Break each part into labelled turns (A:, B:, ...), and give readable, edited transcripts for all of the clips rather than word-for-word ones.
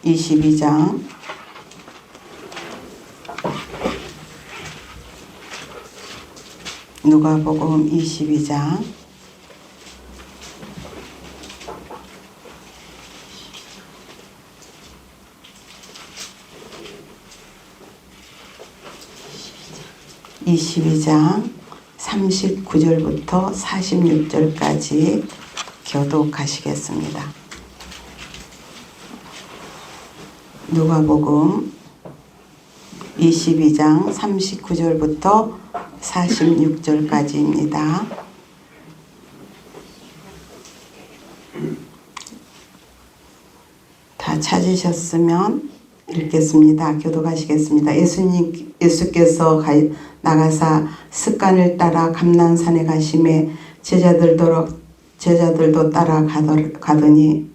A: 22장 누가복음 22장 39절부터 46절까지 교독하시겠습니다. 누가복음 22장 39절부터 46절까지입니다. 다 찾으셨으면 읽겠습니다. 교독하시겠습니다. 예수께서 나가사 습관을 따라 감난산에 가심에 제자들도 따라 가더니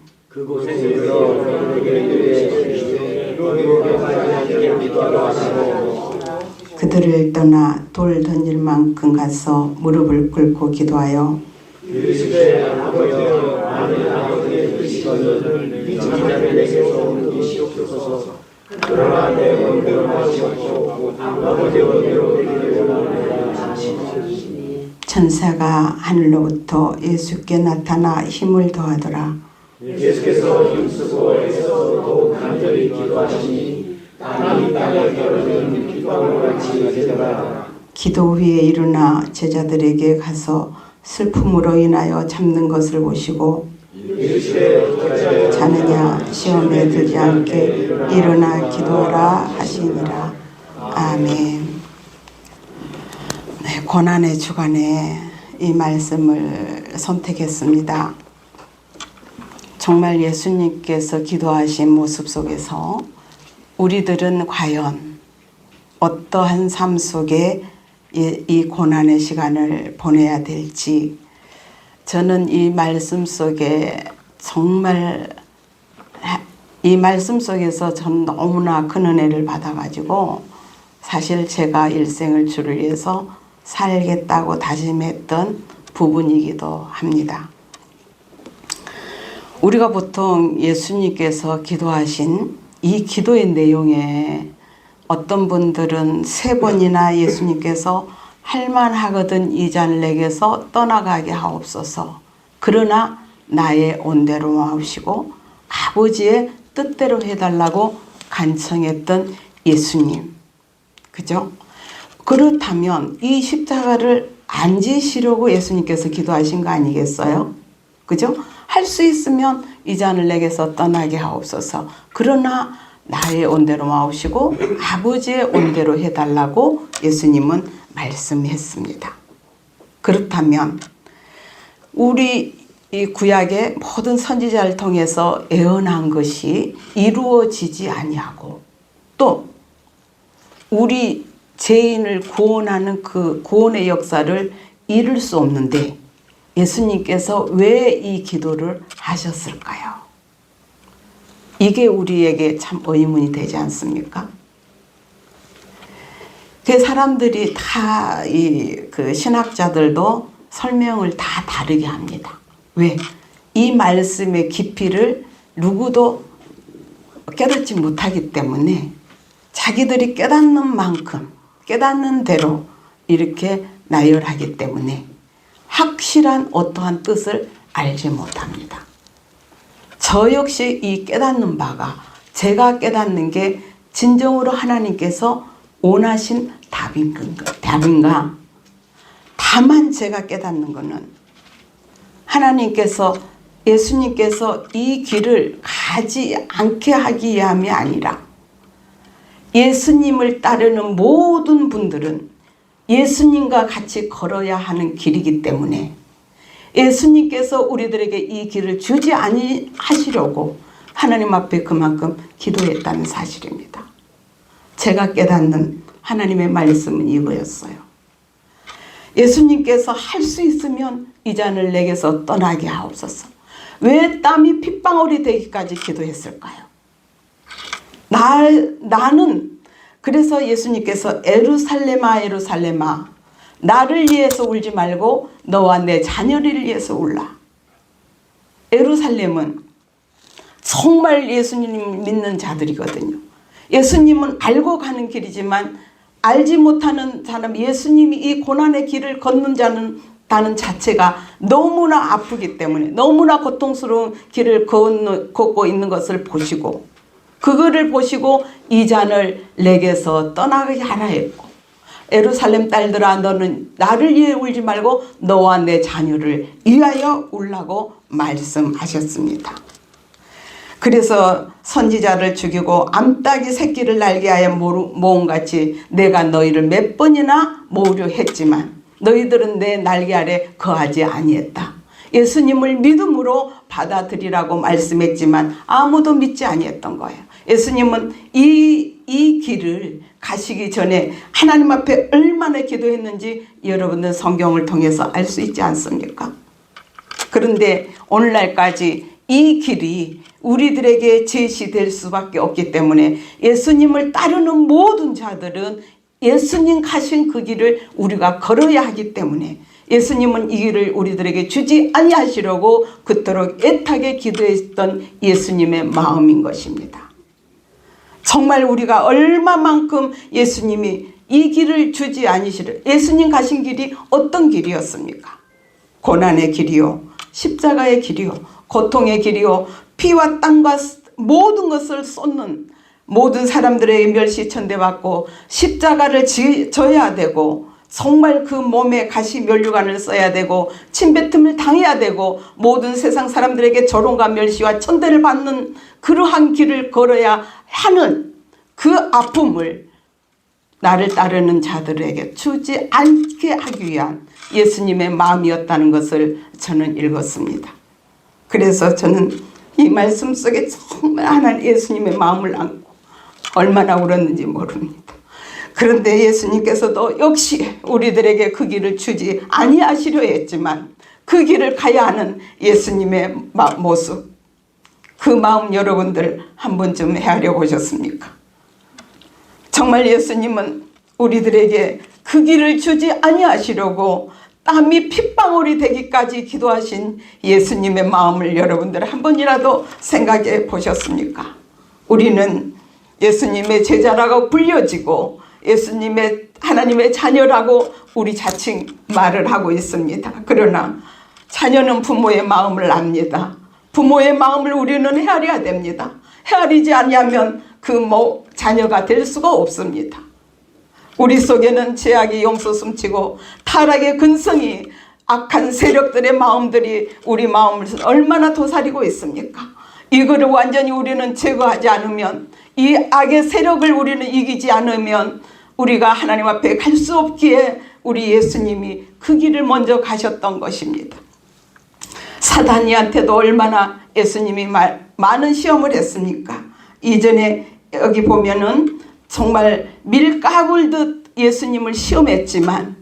A: 그들을 떠나 돌 던질 만큼 가서 무릎을 꿇고 기도하여 그러나 내 원대로 마시옵소서 아버지 원대로 되기를 원하나이다. 천사가 하늘로부터 예수께 나타나 힘을 더하더라. 예수께서 힘쓰고 애써 더욱 간절히 기도하시니 땅이 땅에 떨어진 빗방울 같이 되더라. 기도 후에 일어나 제자들에게 가서 슬픔으로 인하여 잠든 것을 보시고 자느냐 시험에 들지 않게 일어나 기도하라 하시니라. 아멘. 네, 고난의 주간에 이 말씀을 선택했습니다. 정말 예수님께서 기도하신 모습 속에서 우리들은 과연 어떠한 삶 속에 이 고난의 시간을 보내야 될지, 저는 이 말씀 속에 정말 이 말씀 속에서 전 너무나 큰 은혜를 받아가지고 사실 제가 일생을 주를 위해서 살겠다고 다짐했던 부분이기도 합니다. 우리가 보통 예수님께서 기도하신 이 기도의 내용에 어떤 분들은 3번이나 예수님께서 할만하거든 이 잔을 내게서 떠나가게 하옵소서. 그러나 나의 온대로 마옵시고 아버지의 뜻대로 해달라고 간청했던 예수님. 그죠? 그렇다면 이 십자가를 안 지시려고 예수님께서 기도하신 거 아니겠어요? 그죠? 할 수 있으면 이 잔을 내게서 떠나게 하옵소서. 그러나 나의 온대로 마옵시고 아버지의 온대로 해달라고 예수님은 말씀했습니다. 그렇다면 우리 이 구약의 모든 선지자를 통해서 예언한 것이 이루어지지 아니하고 또 우리 죄인을 구원하는 그 구원의 역사를 이룰 수 없는데 예수님께서 왜 이 기도를 하셨을까요? 이게 우리에게 참 의문이 되지 않습니까? 그 사람들이 다 그 신학자들도 설명을 다 다르게 합니다. 왜? 이 말씀의 깊이를 누구도 깨닫지 못하기 때문에 자기들이 깨닫는 만큼 깨닫는 대로 이렇게 나열하기 때문에 확실한 어떠한 뜻을 알지 못합니다. 저 역시 이 깨닫는 바가 제가 깨닫는 게 진정으로 하나님께서 원하신 답인가? 다만 제가 깨닫는 것은 하나님께서 예수님께서 이 길을 가지 않게 하기 위함이 아니라 예수님을 따르는 모든 분들은 예수님과 같이 걸어야 하는 길이기 때문에 예수님께서 우리들에게 이 길을 주지 아니하시려고 하나님 앞에 그만큼 기도했다는 사실입니다. 제가 깨닫는 하나님의 말씀은 이거였어요. 예수님께서 할 수 있으면 이 잔을 내게서 떠나게 하옵소서. 왜 땀이 핏방울이 되기까지 기도했을까요? 나는 그래서 예수님께서 에루살렘아 에루살렘아 나를 위해서 울지 말고 너와 내 자녀를 위해서 울라. 에루살렘은 정말 예수님 믿는 자들이거든요. 예수님은 알고 가는 길이지만 알지 못하는 사람, 예수님이 이 고난의 길을 걷는 자는 다는 자체가 너무나 아프기 때문에, 너무나 고통스러운 길을 걷고 있는 것을 보시고, 그거를 보시고 이 잔을 내게서 떠나게 하라 했고, 예루살렘 딸들아 너는 나를 위해 울지 말고 너와 내 자녀를 위하여 울라고 말씀하셨습니다. 그래서 선지자를 죽이고 암탉이 새끼를 날게 하여 모음같이 내가 너희를 몇 번이나 모으려 했지만 너희들은 내 날개 아래 거하지 아니했다. 예수님을 믿음으로 받아들이라고 말씀했지만 아무도 믿지 아니했던 거예요. 예수님은 이 길을 가시기 전에 하나님 앞에 얼마나 기도했는지 여러분들 성경을 통해서 알 수 있지 않습니까? 그런데 오늘날까지 이 길이 우리들에게 제시될 수밖에 없기 때문에 예수님을 따르는 모든 자들은 예수님 가신 그 길을 우리가 걸어야 하기 때문에 예수님은 이 길을 우리들에게 주지 아니하시려고 그토록 애타게 기도했던 예수님의 마음인 것입니다. 정말 우리가 얼마만큼 예수님이 이 길을 주지 아니시려, 예수님 가신 길이 어떤 길이었습니까? 고난의 길이요, 십자가의 길이요, 고통의 길이요, 피와 땀과 모든 것을 쏟는, 모든 사람들에게 멸시천대받고 십자가를 져야 되고 정말 그 몸에 가시 면류관을 써야 되고 침뱉음을 당해야 되고 모든 세상 사람들에게 조롱과 멸시와 천대를 받는 그러한 길을 걸어야 하는 그 아픔을 나를 따르는 자들에게 주지 않게 하기 위한 예수님의 마음이었다는 것을 저는 읽었습니다. 그래서 저는 이 말씀 속에 정말 하나님 예수님의 마음을 안고 얼마나 울었는지 모릅니다. 그런데 예수님께서도 역시 우리들에게 그 길을 주지 아니하시려 했지만 그 길을 가야 하는 예수님의 모습, 그 마음 여러분들 한 번쯤 헤아려 보셨습니까? 정말 예수님은 우리들에게 그 길을 주지 아니하시려고 땀이 핏방울이 되기까지 기도하신 예수님의 마음을 여러분들 한 번이라도 생각해 보셨습니까? 우리는 예수님의 제자라고 불려지고 예수님의 하나님의 자녀라고 우리 자칭 말을 하고 있습니다. 그러나 자녀는 부모의 마음을 압니다. 부모의 마음을 우리는 헤아려야 됩니다. 헤아리지 않으면 그 자녀가 될 수가 없습니다. 우리 속에는 죄악이 용솟음치고 타락의 근성이, 악한 세력들의 마음들이 우리 마음을 얼마나 도사리고 있습니까? 이거를 완전히 우리는 제거하지 않으면, 이 악의 세력을 우리는 이기지 않으면 우리가 하나님 앞에 갈 수 없기에 우리 예수님이 그 길을 먼저 가셨던 것입니다. 사단이한테도 얼마나 예수님이 많은 시험을 했습니까? 이전에 여기 보면은 정말 밀 까불듯 예수님을 시험했지만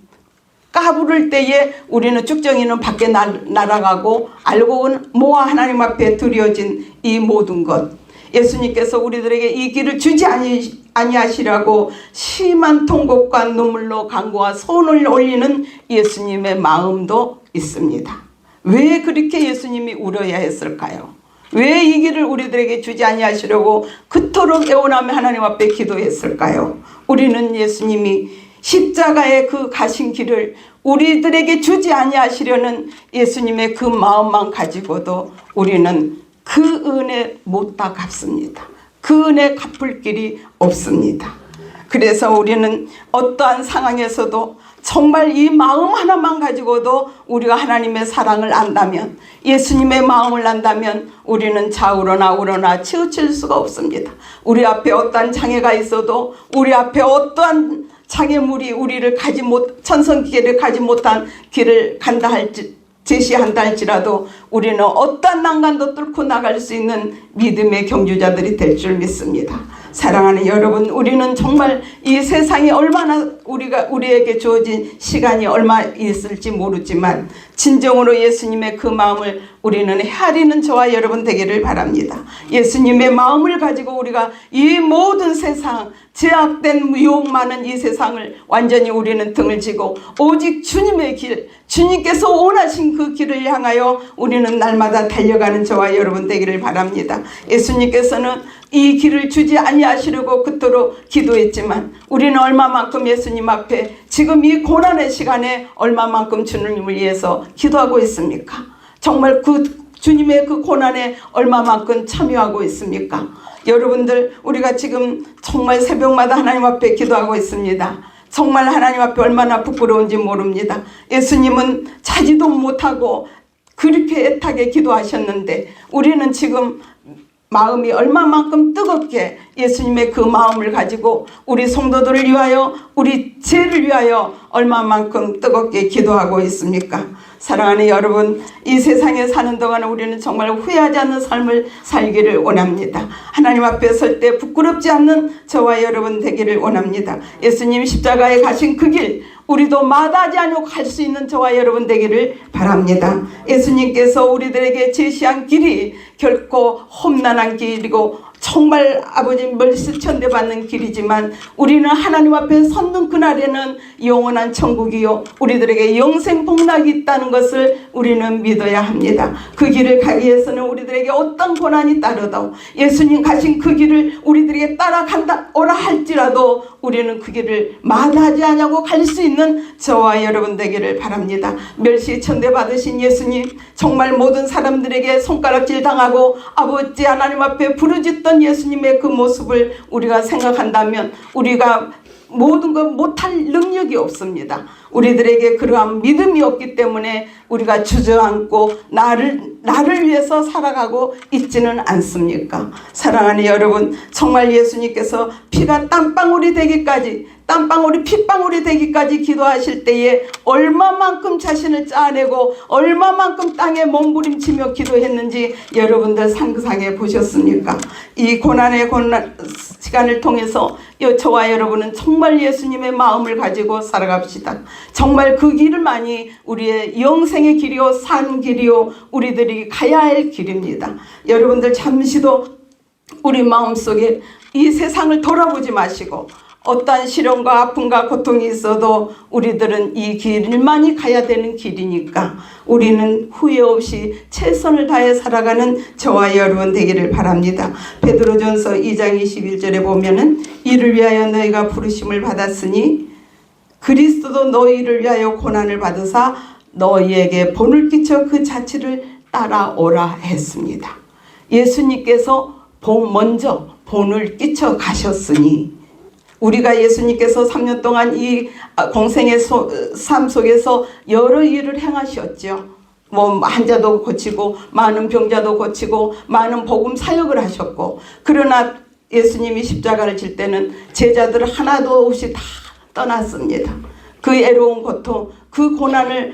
A: 까부를 때에 우리는 쭉정이는 밖에 날아가고 알고는 모아 하나님 앞에 드려진 이 모든 것, 예수님께서 우리들에게 이 길을 주지 아니하시라고 심한 통곡과 눈물로 간구와 손을 올리는 예수님의 마음도 있습니다. 왜 그렇게 예수님이 울어야 했을까요? 왜 이 길을 우리들에게 주지 아니하시려고 그토록 애원하며 하나님 앞에 기도했을까요? 우리는 예수님이 십자가의 그 가신 길을 우리들에게 주지 아니하시려는 예수님의 그 마음만 가지고도 우리는 그 은혜 못 다 갚습니다. 그 은혜 갚을 길이 없습니다. 그래서 우리는 어떠한 상황에서도 정말 이 마음 하나만 가지고도 우리가 하나님의 사랑을 안다면, 예수님의 마음을 안다면 우리는 좌우로나 우로나 치우칠 수가 없습니다. 우리 앞에 어떠한 장애가 있어도, 우리 앞에 어떠한 장애물이 우리를 천성기계를 가지 못한 길을 간다 할지, 제시한다 할지라도 우리는 어떠한 난간도 뚫고 나갈 수 있는 믿음의 경주자들이 될 줄 믿습니다. 사랑하는 여러분, 우리는 정말 이 세상이 얼마나 우리에게 주어진 시간이 얼마 있을지 모르지만 진정으로 예수님의 그 마음을 우리는 헤아리는 저와 여러분 되기를 바랍니다. 예수님의 마음을 가지고 우리가 이 모든 세상, 제약된 유혹 많은 이 세상을 완전히 우리는 등을 지고 오직 주님의 길, 주님께서 원하신 그 길을 향하여 우리는 날마다 달려가는 저와 여러분 되기를 바랍니다. 예수님께서는 이 길을 주지 아니하시려고 그토록 기도했지만 우리는 얼마만큼 예수님 앞에 지금 이 고난의 시간에 얼마만큼 주님을 위해서 기도하고 있습니까? 정말 그 주님의 그 고난에 얼마만큼 참여하고 있습니까? 여러분들, 우리가 지금 정말 새벽마다 하나님 앞에 기도하고 있습니다. 정말 하나님 앞에 얼마나 부끄러운지 모릅니다. 예수님은 자지도 못하고 그렇게 애타게 기도하셨는데 우리는 지금 마음이 얼마만큼 뜨겁게 예수님의 그 마음을 가지고 우리 성도들을 위하여, 우리 죄를 위하여 얼마만큼 뜨겁게 기도하고 있습니까? 사랑하는 여러분, 이 세상에 사는 동안 우리는 정말 후회하지 않는 삶을 살기를 원합니다. 하나님 앞에 설 때 부끄럽지 않는 저와 여러분 되기를 원합니다. 예수님 십자가에 가신 그 길, 우리도 마다하지 않고 갈 수 있는 저와 여러분 되기를 바랍니다. 예수님께서 우리들에게 제시한 길이 결코 험난한 길이고 정말 아버지 멀시천대 받는 길이지만 우리는 하나님 앞에 섰는 그날에는 영원한 천국이요 우리들에게 영생 복락이 있다는 것을 우리는 믿어야 합니다. 그 길을 가기 위해서는 우리들에게 어떤 고난이 따르도 예수님 가신 그 길을 우리들에게 따라간다 오라 할지라도 우리는 그 길을 마다하지 않냐고 갈 수 있는 저와 여러분 되기를 바랍니다. 멸시천대 받으신 예수님, 정말 모든 사람들에게 손가락질 당하고 아버지 하나님 앞에 부르짖던 예수님의 그 모습을 우리가 생각한다면 우리가 모든 것 못할 능력이 없습니다. 우리들에게 그러한 믿음이 없기 때문에 우리가 주저앉고 나를 위해서 살아가고 있지는 않습니까? 사랑하는 여러분, 정말 예수님께서 피가 땀방울이 되기까지, 땀방울이 핏방울이 되기까지 기도하실 때에 얼마만큼 자신을 짜내고 얼마만큼 땅에 몸부림치며 기도했는지 여러분들 상상해 보셨습니까? 이 고난의 시간을 통해서 저와 여러분은 정말 예수님의 마음을 가지고 살아갑시다. 정말 그 길만이 우리의 영생의 길이요 산 길이요 우리들이 가야 할 길입니다. 여러분들 잠시도 우리 마음속에 이 세상을 돌아보지 마시고 어떠한 시련과 아픔과 고통이 있어도 우리들은 이 길만이 가야 되는 길이니까 우리는 후회 없이 최선을 다해 살아가는 저와 여러분 되기를 바랍니다. 베드로전서 2장 21절에 보면은 이를 위하여 너희가 부르심을 받았으니 그리스도도 너희를 위하여 고난을 받으사 너희에게 본을 끼쳐 그 자취를 따라오라 했습니다. 예수님께서 먼저 본을 끼쳐 가셨으니 우리가 예수님께서 3년 동안 이 공생의 삶 속에서 여러 일을 행하셨죠. 환자도 고치고 많은 병자도 고치고 많은 복음 사역을 하셨고, 그러나 예수님이 십자가를 질 때는 제자들 하나도 없이 다 떠났습니다. 그 애로운 고통, 그 고난을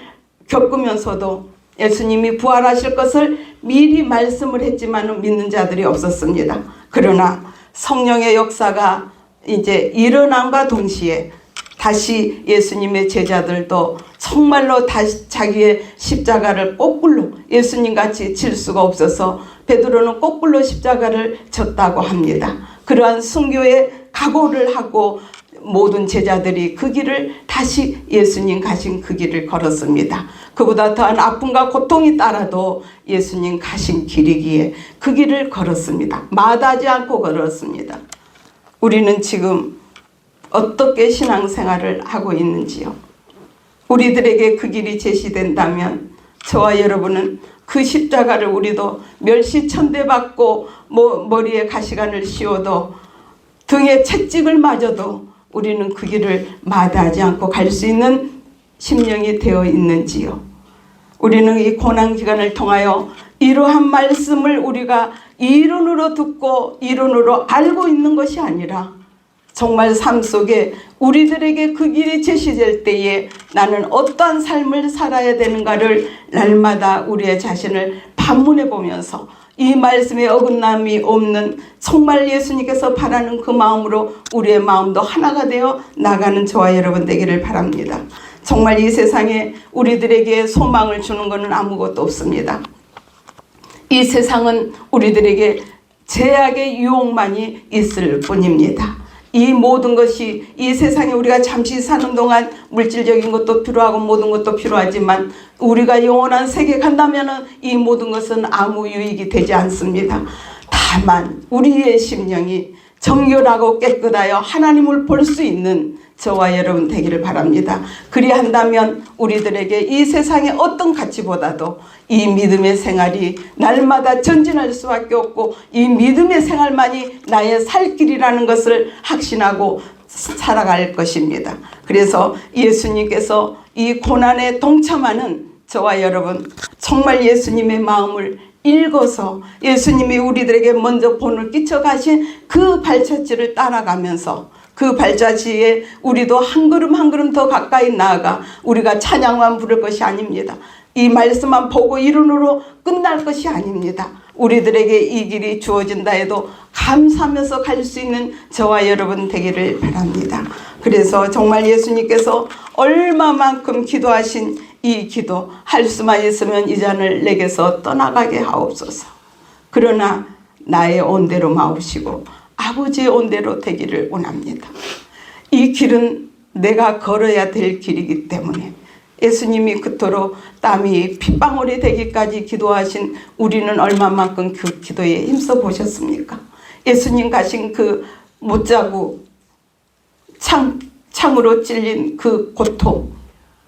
A: 겪으면서도 예수님이 부활하실 것을 미리 말씀을 했지만 믿는 자들이 없었습니다. 그러나 성령의 역사가 이제 일어남과 동시에 다시 예수님의 제자들도 정말로 다시 자기의 십자가를 거꾸로 예수님같이 질 수가 없어서 베드로는 거꾸로 십자가를 졌다고 합니다. 그러한 순교의 각오를 하고 모든 제자들이 그 길을 다시 예수님 가신 그 길을 걸었습니다. 그보다 더한 아픔과 고통이 따라도 예수님 가신 길이기에 그 길을 걸었습니다. 마다하지 않고 걸었습니다. 우리는 지금 어떻게 신앙생활을 하고 있는지요? 우리들에게 그 길이 제시된다면 저와 여러분은 그 십자가를 우리도 멸시천대받고 머리에 가시관을 씌워도 등에 채찍을 맞아도 우리는 그 길을 마다하지 않고 갈 수 있는 심령이 되어 있는지요? 우리는 이 고난기간을 통하여 이러한 말씀을 우리가 이론으로 듣고 이론으로 알고 있는 것이 아니라 정말 삶 속에 우리들에게 그 길이 제시될 때에 나는 어떠한 삶을 살아야 되는가를 날마다 우리의 자신을 반문해 보면서 이 말씀에 어긋남이 없는 정말 예수님께서 바라는 그 마음으로 우리의 마음도 하나가 되어 나가는 저와 여러분 되기를 바랍니다. 정말 이 세상에 우리들에게 소망을 주는 것은 아무것도 없습니다. 이 세상은 우리들에게 제약의 유혹만이 있을 뿐입니다. 이 모든 것이 이 세상에 우리가 잠시 사는 동안 물질적인 것도 필요하고 모든 것도 필요하지만 우리가 영원한 세계에 간다면 이 모든 것은 아무 유익이 되지 않습니다. 다만 우리의 심령이 정결하고 깨끗하여 하나님을 볼 수 있는 저와 여러분 되기를 바랍니다. 그리한다면 우리들에게 이 세상의 어떤 가치보다도 이 믿음의 생활이 날마다 전진할 수밖에 없고 이 믿음의 생활만이 나의 살 길이라는 것을 확신하고 살아갈 것입니다. 그래서 예수님께서 이 고난에 동참하는 저와 여러분 정말 예수님의 마음을 읽어서 예수님이 우리들에게 먼저 본을 끼쳐 가신 그 발자취를 따라가면서 그 발자취에 우리도 한 걸음 한 걸음 더 가까이 나아가 우리가 찬양만 부를 것이 아닙니다. 이 말씀만 보고 이론으로 끝날 것이 아닙니다. 우리들에게 이 길이 주어진다 해도 감사하면서 갈 수 있는 저와 여러분 되기를 바랍니다. 그래서 정말 예수님께서 얼마만큼 기도하신 이 기도 할 수만 있으면 이 잔을 내게서 떠나가게 하옵소서. 그러나 나의 온대로 마옵시고 아버지의 온대로 되기를 원합니다. 이 길은 내가 걸어야 될 길이기 때문에 예수님이 그토록 땀이 핏방울이 되기까지 기도하신 우리는 얼마만큼 그 기도에 힘써 보셨습니까? 예수님 가신 그 못자국 창으로 찔린 그 고통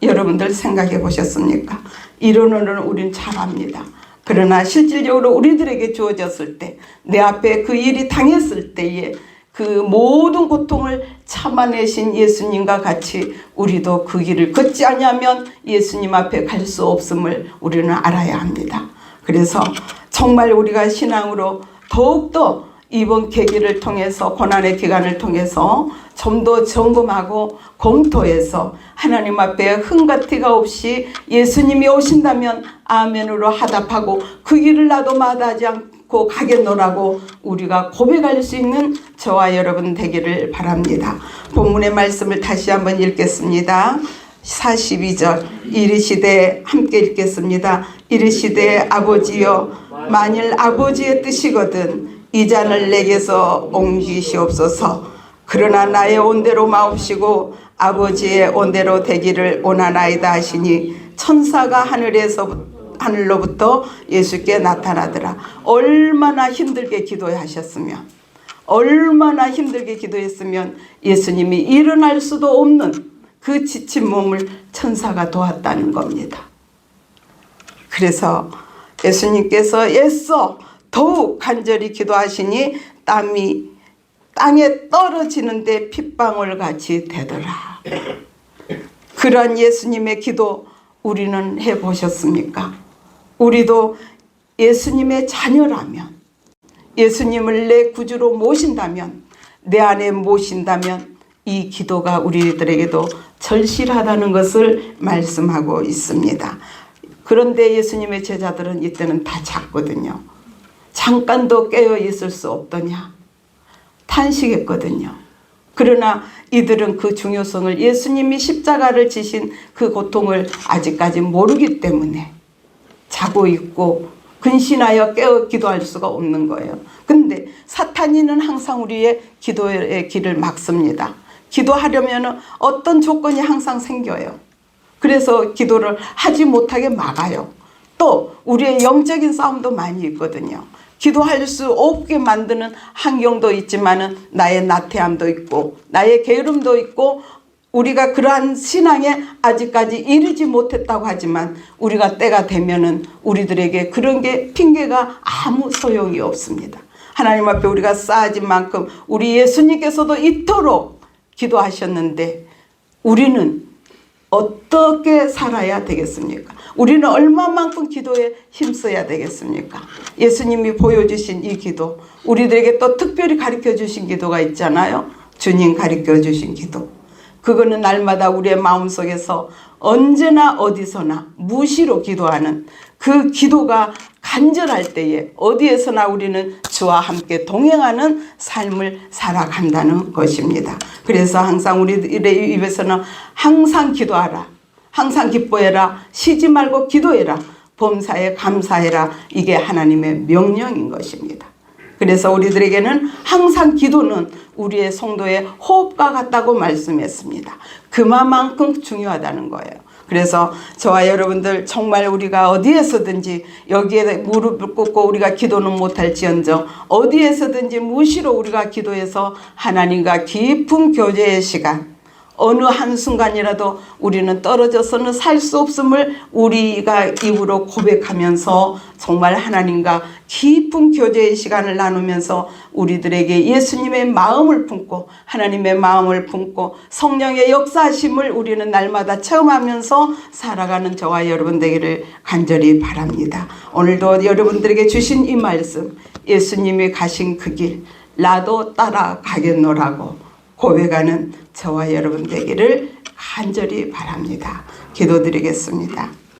A: 여러분들 생각해 보셨습니까? 이론으로는 우린 잘 압니다. 그러나 실질적으로 우리들에게 주어졌을 때 내 앞에 그 일이 당했을 때에 그 모든 고통을 참아내신 예수님과 같이 우리도 그 길을 걷지 않으면 예수님 앞에 갈 수 없음을 우리는 알아야 합니다. 그래서 정말 우리가 신앙으로 더욱더 이번 계기를 통해서 고난의 기간을 통해서 좀 더 점검하고 검토해서 하나님 앞에 흠과 티가 없이 예수님이 오신다면 아멘으로 화답하고 그 길을 나도 마다하지 않고 가겠노라고 우리가 고백할 수 있는 저와 여러분 되기를 바랍니다. 본문의 말씀을 다시 한번 읽겠습니다. 42절 이르시되 함께 읽겠습니다. 이르시되 아버지여 만일 아버지의 뜻이거든 이 잔을 내게서 옮기시옵소서. 그러나 나의 온대로 마옵시고 아버지의 온대로 되기를 원하나이다 하시니 천사가 하늘로부터 예수께 나타나더라. 얼마나 힘들게 기도하셨으면 얼마나 힘들게 기도했으면 예수님이 일어날 수도 없는 그 지친 몸을 천사가 도왔다는 겁니다. 그래서 예수님께서 애써 더욱 간절히 기도하시니 땀이 땅에 떨어지는데 핏방울 같이 되더라. 그런 예수님의 기도 우리는 해보셨습니까? 우리도 예수님의 자녀라면 예수님을 내 구주로 모신다면 내 안에 모신다면 이 기도가 우리들에게도 절실하다는 것을 말씀하고 있습니다. 그런데 예수님의 제자들은 이때는 다 잤거든요. 잠깐도 깨어 있을 수 없더냐 탄식했거든요. 그러나 이들은 그 중요성을 예수님이 십자가를 지신 그 고통을 아직까지 모르기 때문에 자고 있고 근신하여 깨어 기도할 수가 없는 거예요. 근데 사탄이는 항상 우리의 기도의 길을 막습니다. 기도하려면 어떤 조건이 항상 생겨요. 그래서 기도를 하지 못하게 막아요. 또 우리의 영적인 싸움도 많이 있거든요. 기도할 수 없게 만드는 환경도 있지만은 나의 나태함도 있고 나의 게으름도 있고 우리가 그러한 신앙에 아직까지 이르지 못했다고 하지만 우리가 때가 되면은 우리들에게 그런 게 핑계가 아무 소용이 없습니다. 하나님 앞에 우리가 쌓아진 만큼 우리 예수님께서도 이토록 기도하셨는데 우리는 어떻게 살아야 되겠습니까? 우리는 얼마만큼 기도에 힘써야 되겠습니까? 예수님이 보여주신 이 기도, 우리들에게 또 특별히 가르쳐 주신 기도가 있잖아요. 주님 가르쳐 주신 기도. 그거는 날마다 우리의 마음속에서 언제나 어디서나 무시로 기도하는 그 기도가 간절할 때에 어디에서나 우리는 주와 함께 동행하는 삶을 살아간다는 것입니다. 그래서 항상 우리들의 입에서는 항상 기도하라, 항상 기뻐해라, 쉬지 말고 기도해라, 범사에 감사해라, 이게 하나님의 명령인 것입니다. 그래서 우리들에게는 항상 기도는 우리의 성도의 호흡과 같다고 말씀했습니다. 그만큼 중요하다는 거예요. 그래서 저와 여러분들 정말 우리가 어디에서든지 여기에 무릎을 꿇고 우리가 기도는 못할지언정 어디에서든지 무시로 우리가 기도해서 하나님과 깊은 교제의 시간, 어느 한순간이라도 우리는 떨어져서는 살 수 없음을 우리가 입으로 고백하면서 정말 하나님과 깊은 교제의 시간을 나누면서 우리들에게 예수님의 마음을 품고 하나님의 마음을 품고 성령의 역사하심을 우리는 날마다 체험하면서 살아가는 저와 여러분 되기를 간절히 바랍니다. 오늘도 여러분들에게 주신 이 말씀, 예수님이 가신 그 길 나도 따라가겠노라고 고백하는 저와 여러분 되기를 간절히 바랍니다. 기도드리겠습니다.